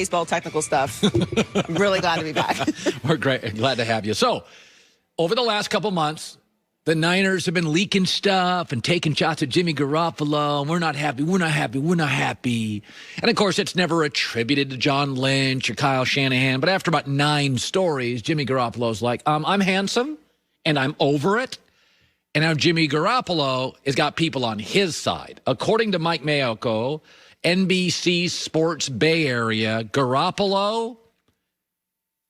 baseball technical stuff. I'm really glad to be back. We're glad to have you. So, over the last couple months, the Niners have been leaking stuff and taking shots at Jimmy Garoppolo. We're not happy. We're not happy. We're not happy. And, of course, it's never attributed to John Lynch or Kyle Shanahan. But after about 9 stories, Jimmy Garoppolo's like, I'm handsome, and I'm over it. And now Jimmy Garoppolo has got people on his side. According to Mike Mayoko, NBC Sports Bay Area, Garoppolo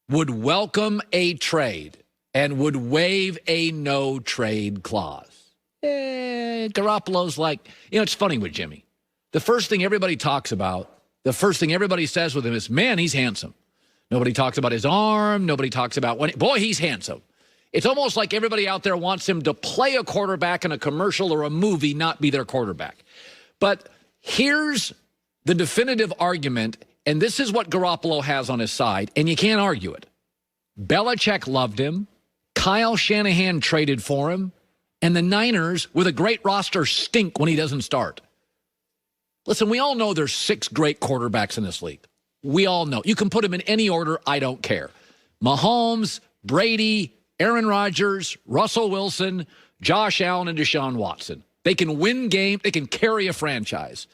would welcome a trade and would waive a no-trade clause. Garoppolo's like, it's funny with Jimmy. The first thing everybody talks about, the first thing everybody says with him is, man, he's handsome. Nobody talks about his arm. Nobody talks about boy, he's handsome. It's almost like everybody out there wants him to play a quarterback in a commercial or a movie, not be their quarterback. But here's the definitive argument, and this is what Garoppolo has on his side, and you can't argue it. Belichick loved him. Kyle Shanahan traded for him. And the Niners, with a great roster, stink when he doesn't start. Listen, we all know there's 6 great quarterbacks in this league. We all know. You can put them in any order. I don't care. Mahomes, Brady, Aaron Rodgers, Russell Wilson, Josh Allen, and Deshaun Watson. They can win games. They can carry a franchise.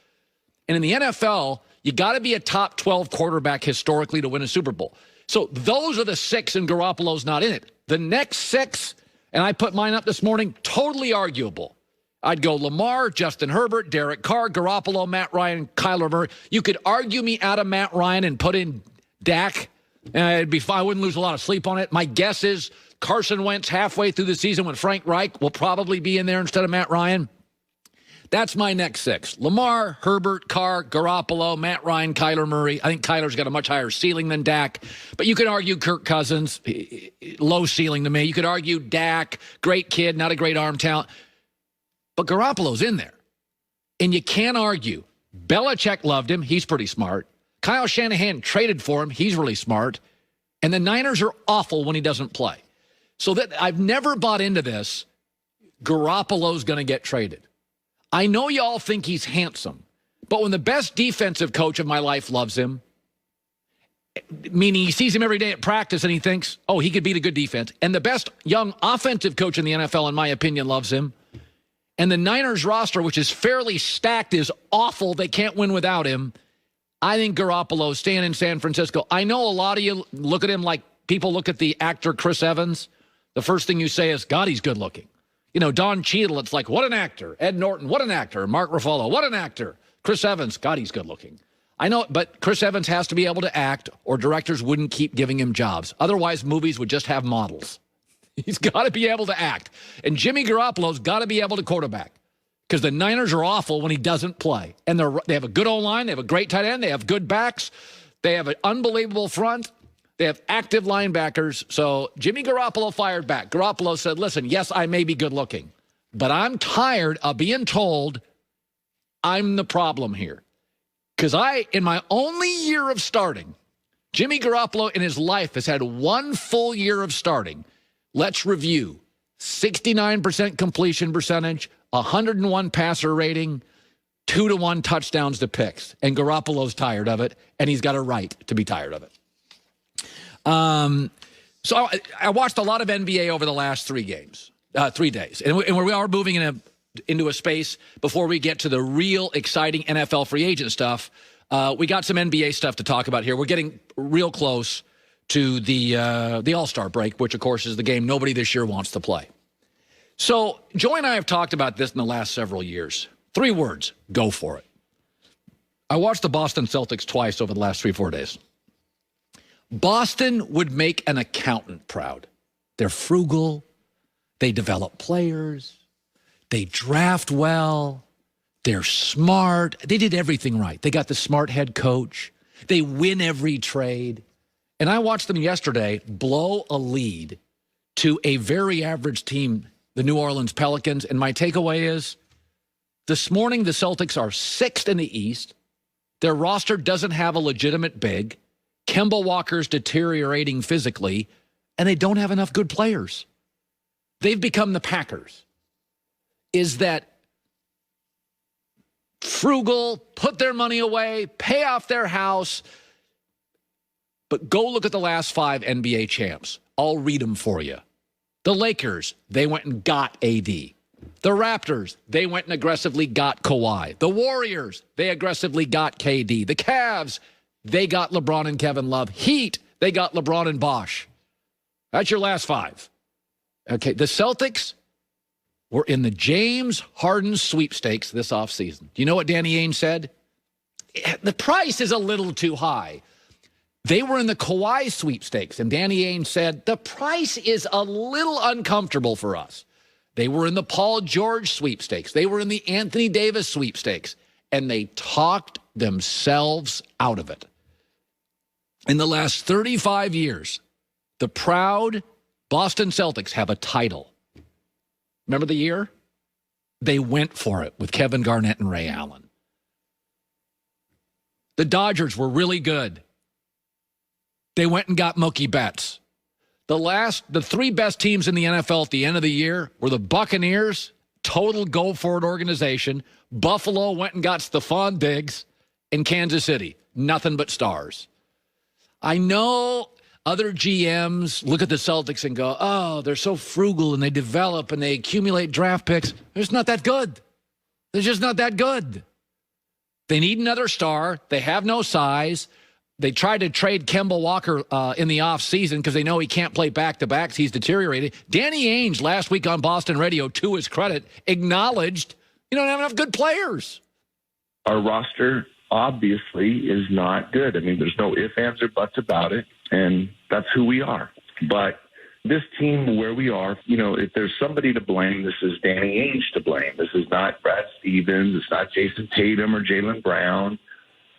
And in the NFL, you got to be a top 12 quarterback historically to win a Super Bowl. So those are the 6, and Garoppolo's not in it. The next 6, and I put mine up this morning, totally arguable. I'd go Lamar, Justin Herbert, Derek Carr, Garoppolo, Matt Ryan, Kyler Murray. You could argue me out of Matt Ryan and put in Dak. It'd be fine. I wouldn't lose a lot of sleep on it. My guess is Carson Wentz halfway through the season when Frank Reich will probably be in there instead of Matt Ryan. That's my next 6. Lamar, Herbert, Carr, Garoppolo, Matt Ryan, Kyler Murray. I think Kyler's got a much higher ceiling than Dak. But you could argue Kirk Cousins, low ceiling to me. You could argue Dak, great kid, not a great arm talent. But Garoppolo's in there. And you can't argue. Belichick loved him. He's pretty smart. Kyle Shanahan traded for him. He's really smart. And the Niners are awful when he doesn't play. So that I've never bought into this. Garoppolo's going to get traded. I know y'all think he's handsome, but when the best defensive coach of my life loves him, meaning he sees him every day at practice and he thinks, oh, he could beat a good defense, and the best young offensive coach in the NFL, in my opinion, loves him, and the Niners roster, which is fairly stacked, is awful, they can't win without him, I think Garoppolo's staying in San Francisco. I know a lot of you look at him like people look at the actor Chris Evans. The first thing you say is, God, he's good looking. Don Cheadle, it's like, what an actor. Ed Norton, what an actor. Mark Ruffalo, what an actor. Chris Evans, God, he's good looking. I know, but Chris Evans has to be able to act or directors wouldn't keep giving him jobs. Otherwise, movies would just have models. He's got to be able to act. And Jimmy Garoppolo's got to be able to quarterback because the Niners are awful when he doesn't play. And they have a good O-line. They have a great tight end. They have good backs. They have an unbelievable front. They have active linebackers. So Jimmy Garoppolo fired back. Garoppolo said, listen, yes, I may be good looking, but I'm tired of being told I'm the problem here. Because in my only year of starting, Jimmy Garoppolo in his life has had 1 full year of starting. Let's review. 69% completion percentage, 101 passer rating, 2-to-1 touchdowns to picks. And Garoppolo's tired of it, and he's got a right to be tired of it. So I watched a lot of NBA over the last 3 days. And we are moving into a space before we get to the real exciting NFL free agent stuff. We got some NBA stuff to talk about here. We're getting real close to the All-Star break, which, of course, is the game nobody this year wants to play. So Joy and I have talked about this in the last several years. 3 words, go for it. I watched the Boston Celtics twice over the last 3-4 days. Boston would make an accountant proud. They're frugal. They develop players. They draft well. They're smart. They did everything right. They got the smart head coach. They win every trade. And I watched them yesterday blow a lead to a very average team, the New Orleans Pelicans. And my takeaway is this morning the Celtics are 6th in the East. Their roster doesn't have a legitimate big. Kemba Walker's deteriorating physically, and they don't have enough good players. They've become the Packers. Is that frugal, put their money away, pay off their house, But go look at the last 5 NBA champs. I'll read them for you. The Lakers, they went and got AD. The Raptors, they went and aggressively got Kawhi. The Warriors, they aggressively got KD. The Cavs, they got LeBron and Kevin Love. Heat, they got LeBron and Bosh. That's your last 5. Okay, the Celtics were in the James Harden sweepstakes this offseason. Do you know what Danny Ainge said? The price is a little too high. They were in the Kawhi sweepstakes, and Danny Ainge said, the price is a little uncomfortable for us. They were in the Paul George sweepstakes. They were in the Anthony Davis sweepstakes, and they talked themselves out of it. In the last 35 years, the proud Boston Celtics have a title. Remember the year? They went for it with Kevin Garnett and Ray Allen. The Dodgers were really good. They went and got Mookie Betts. The 3 best teams in the NFL at the end of the year were the Buccaneers, total go-for-it organization. Buffalo went and got Stephon Diggs, and Kansas City, nothing but stars. I know other GMs look at the Celtics and go, oh, they're so frugal and they develop and they accumulate draft picks. They're just not that good. They're just not that good. They need another star. They have no size. They tried to trade Kemba Walker in the offseason because they know he can't play back-to-backs. He's deteriorated. Danny Ainge last week on Boston Radio, to his credit, acknowledged you don't have enough good players. Our roster obviously is not good. I mean, there's no ifs, ands, or buts about it, and that's who we are. But this team, where we are, if there's somebody to blame, this is Danny Ainge to blame. This is not Brad Stevens. It's not Jason Tatum or Jaylen Brown.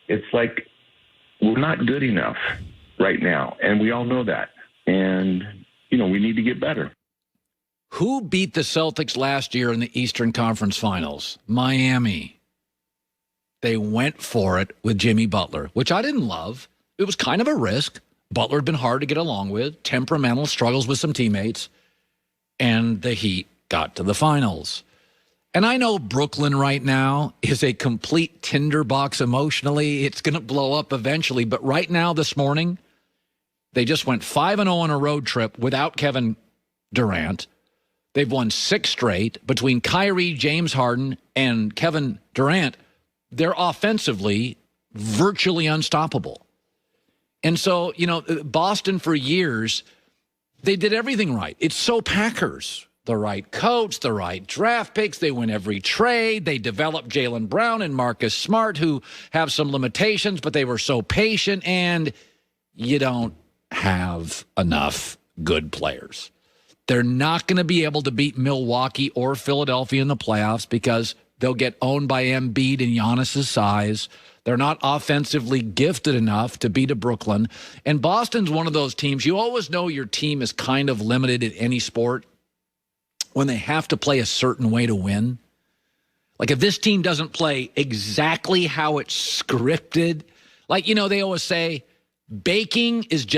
It's like we're not good enough right now, and we all know that. And, we need to get better. Who beat the Celtics last year in the Eastern Conference Finals? Miami. They went for it with Jimmy Butler, which I didn't love. It was kind of a risk. Butler had been hard to get along with, temperamental, struggles with some teammates, and the Heat got to the finals. And I know Brooklyn right now is a complete tinderbox emotionally. It's going to blow up eventually. But right now, this morning, they just went 5-0 on a road trip without Kevin Durant. They've won 6 straight. Between Kyrie, James Harden, and Kevin Durant, they're offensively virtually unstoppable. And so, Boston for years, they did everything right. It's so Packers. The right coach, the right draft picks. They win every trade. They developed Jaylen Brown and Marcus Smart, who have some limitations, but they were so patient, and you don't have enough good players. They're not going to be able to beat Milwaukee or Philadelphia in the playoffs because they'll get owned by Embiid and Giannis' size. They're not offensively gifted enough to beat a Brooklyn. And Boston's one of those teams, you always know your team is kind of limited in any sport when they have to play a certain way to win. Like if this team doesn't play exactly how it's scripted, they always say, baking is just